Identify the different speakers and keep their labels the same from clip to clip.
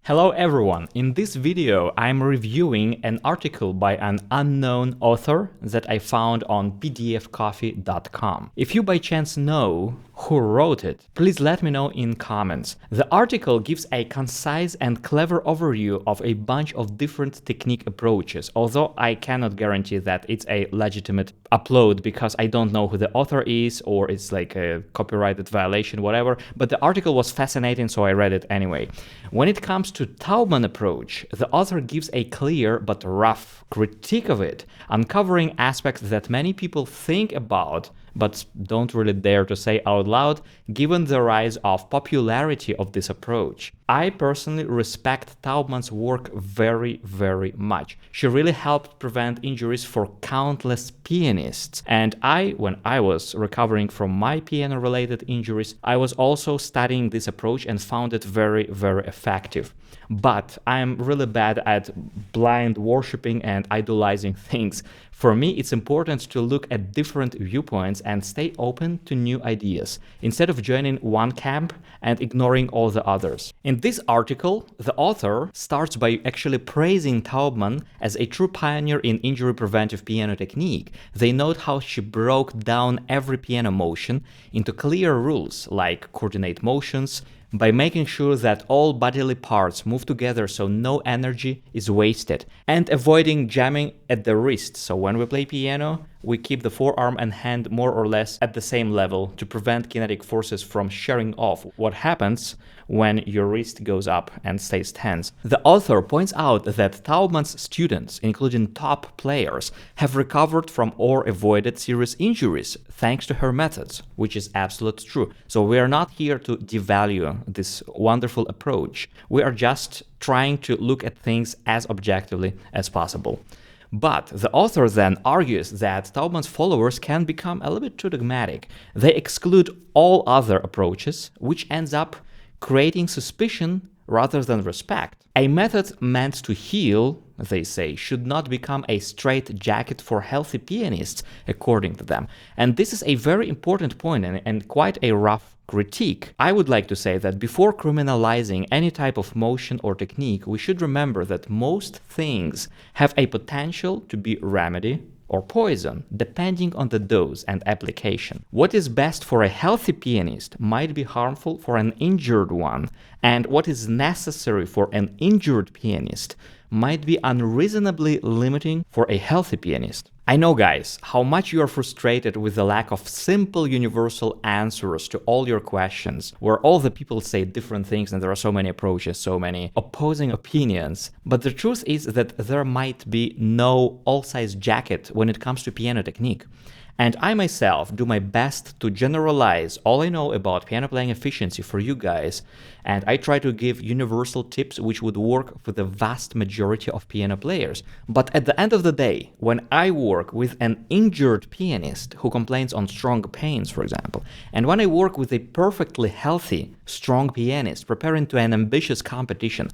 Speaker 1: Hello everyone, in this video I'm reviewing an article by an unknown author that I found on pdfcoffee.com. If you by chance know who wrote it, please let me know in comments. The article gives a concise and clever overview of a bunch of different technique approaches, although I cannot guarantee that it's a legitimate upload because I don't know who the author is or it's like a copyrighted violation, whatever, but the article was fascinating, so I read it anyway. When it comes to Taubman approach, the author gives a clear but rough critique of it, uncovering aspects that many people think about but don't really dare to say out loud, given the rise of popularity of this approach. I personally respect Taubman's work very, very much. She really helped prevent injuries for countless pianists. And when I was recovering from my piano-related injuries, I was also studying this approach and found it very, very effective. But I'm really bad at blind worshipping and idolizing things. For me, it's important to look at different viewpoints and stay open to new ideas, instead of joining one camp and ignoring all the others. In this article, the author starts by actually praising Taubman as a true pioneer in injury preventive piano technique. They note how she broke down every piano motion into clear rules like coordinate motions, by making sure that all bodily parts move together so no energy is wasted, and avoiding jamming at the wrist. So when we play piano, we keep the forearm and hand more or less at the same level to prevent kinetic forces from shearing off. What happens when your wrist goes up and stays tense? The author points out that Taubman's students, including top players, have recovered from or avoided serious injuries thanks to her methods, which is absolutely true. So we are not here to devalue this wonderful approach. We are just trying to look at things as objectively as possible. But the author then argues that Taubman's followers can become a little bit too dogmatic. They exclude all other approaches, which ends up creating suspicion rather than respect. A method meant to heal, they say, should not become a straitjacket for healthy pianists, according to them. And this is a very important point and quite a rough critique. I would like to say that before criminalizing any type of motion or technique, we should remember that most things have a potential to be remedy or poison, depending on the dose and application. What is best for a healthy pianist might be harmful for an injured one, and what is necessary for an injured pianist might be unreasonably limiting for a healthy pianist. I know, guys, how much you are frustrated with the lack of simple universal answers to all your questions, where all the people say different things and there are so many approaches, so many opposing opinions. But the truth is that there might be no all-size jacket when it comes to piano technique. And I myself do my best to generalize all I know about piano playing efficiency for you guys, and I try to give universal tips which would work for the vast majority of piano players. But at the end of the day, when I work with an injured pianist who complains on strong pains, for example, and when I work with a perfectly healthy, strong pianist preparing to an ambitious competition,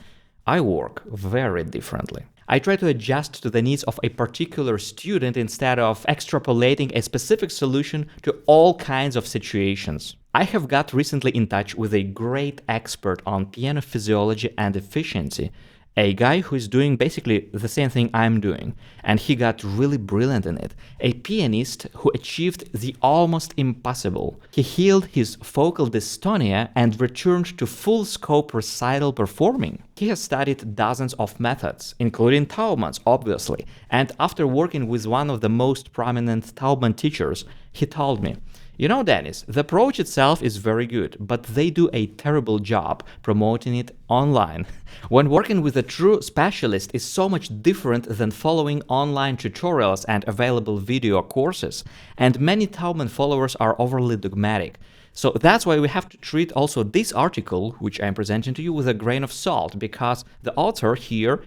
Speaker 1: I work very differently. I try to adjust to the needs of a particular student instead of extrapolating a specific solution to all kinds of situations. I have got recently in touch with a great expert on piano physiology and efficiency, a guy who is doing basically the same thing I'm doing, and he got really brilliant in it. A pianist who achieved the almost impossible. He healed his focal dystonia and returned to full scope recital performing. He has studied dozens of methods, including Taubman's, obviously, and after working with one of the most prominent Taubman teachers, he told me, "You know, Dennis, the approach itself is very good, but they do a terrible job promoting it online. When working with a true specialist is so much different than following online tutorials and available video courses, and many Taubman followers are overly dogmatic. So that's why we have to treat also this article, which I'm presenting to you, with a grain of salt, because the author here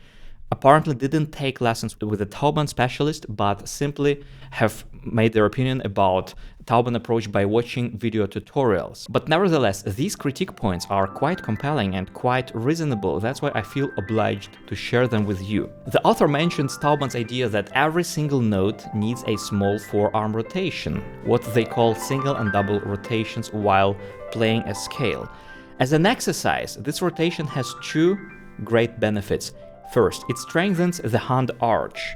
Speaker 1: apparently didn't take lessons with a Taubman specialist, but simply have made their opinion about Taubman approach by watching video tutorials. But nevertheless, these critique points are quite compelling and quite reasonable. That's why I feel obliged to share them with you. The author mentions Taubman's idea that every single note needs a small forearm rotation, what they call single and double rotations while playing a scale. As an exercise, this rotation has two great benefits. First, it strengthens the hand arch.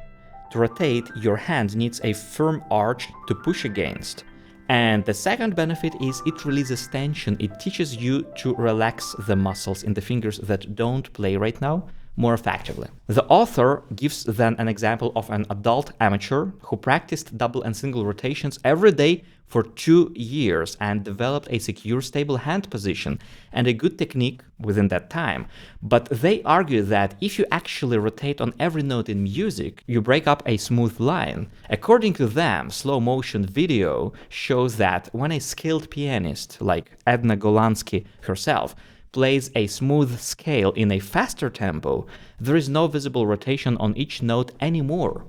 Speaker 1: To rotate, your hand needs a firm arch to push against. And the second benefit is it releases tension. It teaches you to relax the muscles in the fingers that don't play right now more effectively. The author gives then an example of an adult amateur who practiced double and single rotations every day for 2 years and developed a secure, stable hand position and a good technique within that time. But they argue that if you actually rotate on every note in music, you break up a smooth line. According to them, slow motion video shows that when a skilled pianist like Edna Golansky herself plays a smooth scale in a faster tempo, there is no visible rotation on each note anymore.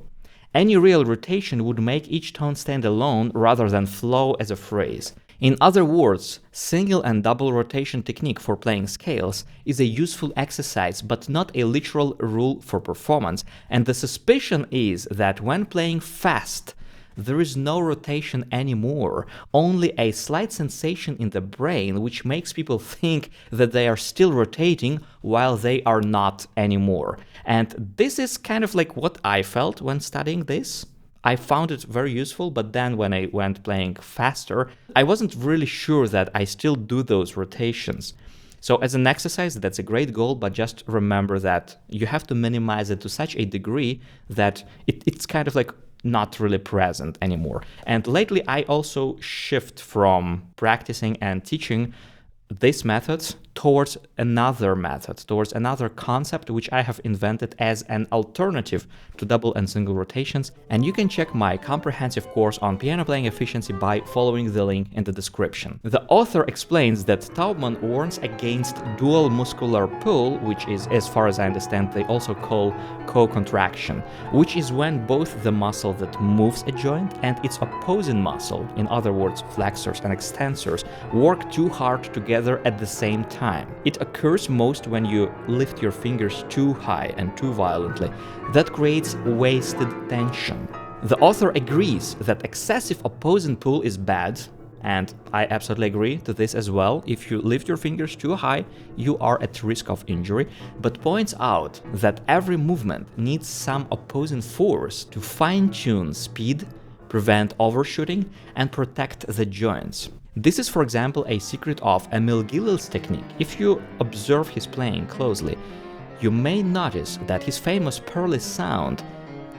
Speaker 1: Any real rotation would make each tone stand alone rather than flow as a phrase. In other words, single and double rotation technique for playing scales is a useful exercise but not a literal rule for performance, and the suspicion is that when playing fast, there is no rotation anymore, only a slight sensation in the brain which makes people think that they are still rotating while they are not anymore. And this is kind of like what I felt when studying this. I found it very useful, but then when I went playing faster, I wasn't really sure that I still do those rotations. So as an exercise, that's a great goal, but just remember that you have to minimize it to such a degree that it's kind of like not really present anymore. And lately I also shift from practicing and teaching these methods towards another method, towards another concept which I have invented as an alternative to double and single rotations. And you can check my comprehensive course on piano playing efficiency by following the link in the description. The author explains that Taubman warns against dual muscular pull, which is, as far as I understand, they also call co-contraction, which is when both the muscle that moves a joint and its opposing muscle, in other words flexors and extensors, work too hard together at the same time. It occurs most when you lift your fingers too high and too violently. That creates wasted tension. The author agrees that excessive opposing pull is bad, and I absolutely agree to this as well. If you lift your fingers too high, you are at risk of injury, but points out that every movement needs some opposing force to fine-tune speed, prevent overshooting, and protect the joints. This is, for example, a secret of Emil Gilil's technique. If you observe his playing closely, you may notice that his famous pearly sound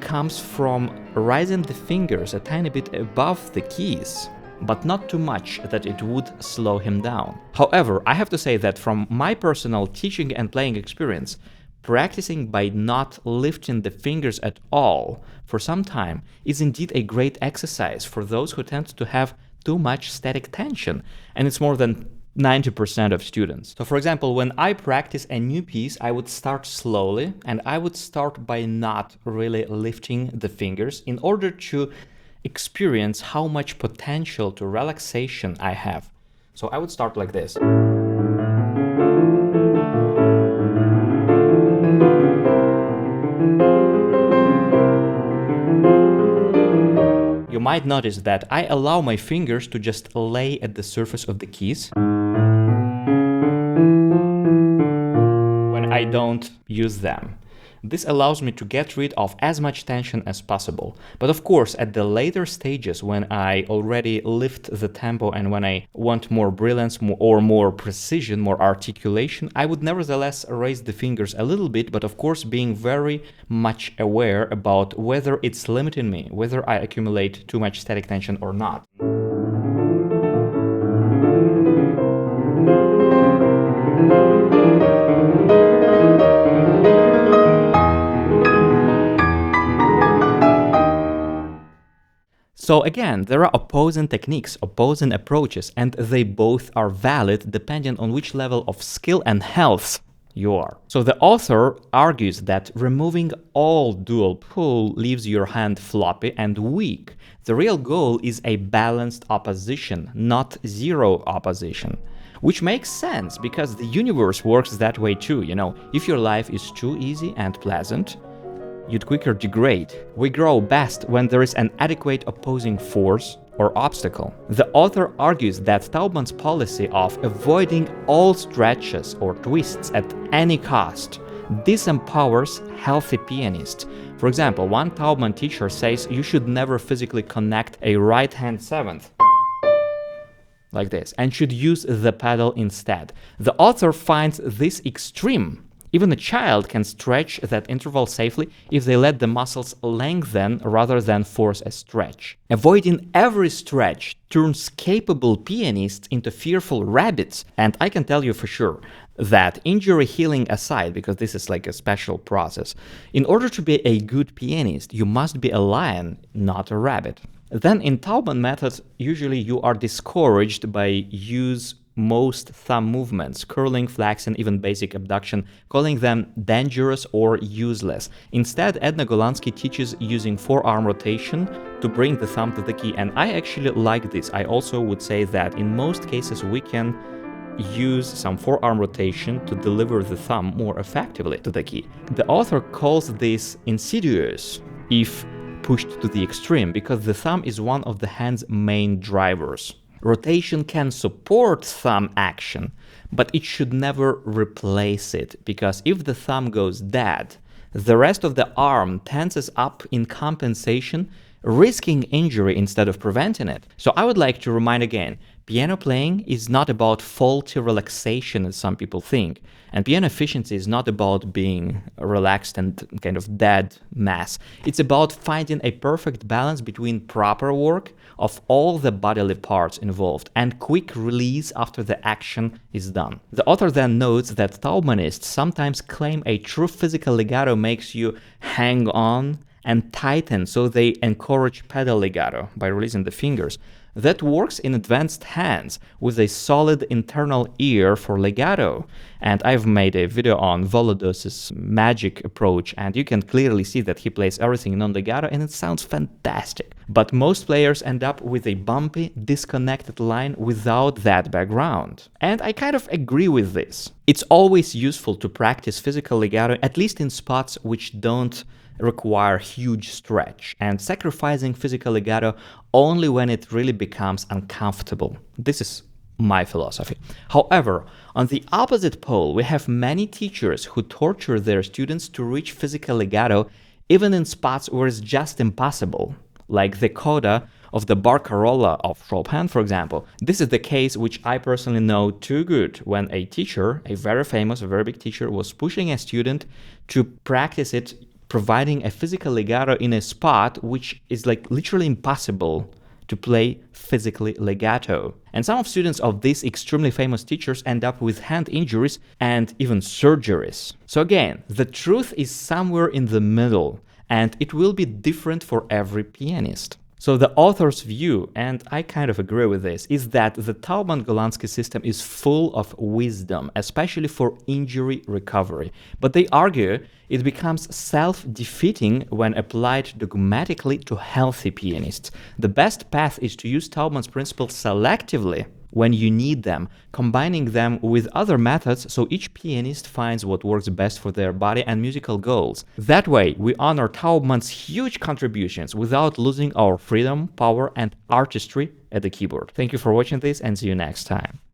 Speaker 1: comes from raising the fingers a tiny bit above the keys, but not too much that it would slow him down. However, I have to say that from my personal teaching and playing experience, practicing by not lifting the fingers at all for some time is indeed a great exercise for those who tend to have too much static tension, and it's more than 90% of students. So for example, when I practice a new piece, I would start slowly, and I would start by not really lifting the fingers in order to experience how much potential to relaxation I have. So I would start like this. You might notice that I allow my fingers to just lay at the surface of the keys when I don't use them. This allows me to get rid of as much tension as possible. But of course, at the later stages, when I already lift the tempo and when I want more brilliance or more precision, more articulation, I would nevertheless raise the fingers a little bit, but of course being very much aware about whether it's limiting me, whether I accumulate too much static tension or not. So again, there are opposing techniques, opposing approaches, and they both are valid depending on which level of skill and health you are. So the author argues that removing all dual pull leaves your hand floppy and weak. The real goal is a balanced opposition, not zero opposition. Which makes sense, because the universe works that way too, you know. If your life is too easy and pleasant, you'd quicker degrade. We grow best when there is an adequate opposing force or obstacle. The author argues that Taubman's policy of avoiding all stretches or twists at any cost disempowers healthy pianists. For example, one Taubman teacher says you should never physically connect a right-hand seventh like this and should use the pedal instead. The author finds this extreme. Even a child can stretch that interval safely if they let the muscles lengthen rather than force a stretch. Avoiding every stretch turns capable pianists into fearful rabbits, and I can tell you for sure that, injury healing aside, because this is like a special process, in order to be a good pianist, you must be a lion, not a rabbit. Then in Taubman method, usually you are discouraged by use most thumb movements, curling, flexing, even basic abduction, calling them dangerous or useless. Instead, Edna Golansky teaches using forearm rotation to bring the thumb to the key, and I actually like this. I also would say that in most cases we can use some forearm rotation to deliver the thumb more effectively to the key. The author calls this insidious if pushed to the extreme, because the thumb is one of the hand's main drivers. Rotation can support thumb action, but it should never replace it, because if the thumb goes dead, the rest of the arm tenses up in compensation, risking injury instead of preventing it. So I would like to remind again, piano playing is not about faulty relaxation as some people think, and piano efficiency is not about being relaxed and kind of dead mass. It's about finding a perfect balance between proper work of all the bodily parts involved and quick release after the action is done. The author then notes that Taubmanists sometimes claim a true physical legato makes you hang on and tighten, so they encourage pedal legato by releasing the fingers. That works in advanced hands with a solid internal ear for legato. And I've made a video on Volodos's magic approach, and you can clearly see that he plays everything non-legato and it sounds fantastic. But most players end up with a bumpy, disconnected line without that background. And I kind of agree with this. It's always useful to practice physical legato, at least in spots which don't require huge stretch, and sacrificing physical legato only when it really becomes uncomfortable. This is my philosophy. However, on the opposite pole, we have many teachers who torture their students to reach physical legato even in spots where it's just impossible, like the coda of the Barcarolla of Chopin, for example. This is the case which I personally know too good, when a teacher, a very famous, a very big teacher, was pushing a student to practice it, providing a physical legato in a spot which is like literally impossible to play physically legato. And some of students of these extremely famous teachers end up with hand injuries and even surgeries. So again, the truth is somewhere in the middle, and it will be different for every pianist. So the author's view, and I kind of agree with this, is that the Taubman-Golansky system is full of wisdom, especially for injury recovery. But they argue it becomes self-defeating when applied dogmatically to healthy pianists. The best path is to use Taubman's principles selectively when you need them, combining them with other methods so each pianist finds what works best for their body and musical goals. That way, we honor Taubman's huge contributions without losing our freedom, power, and artistry at the keyboard. Thank you for watching this, and see you next time.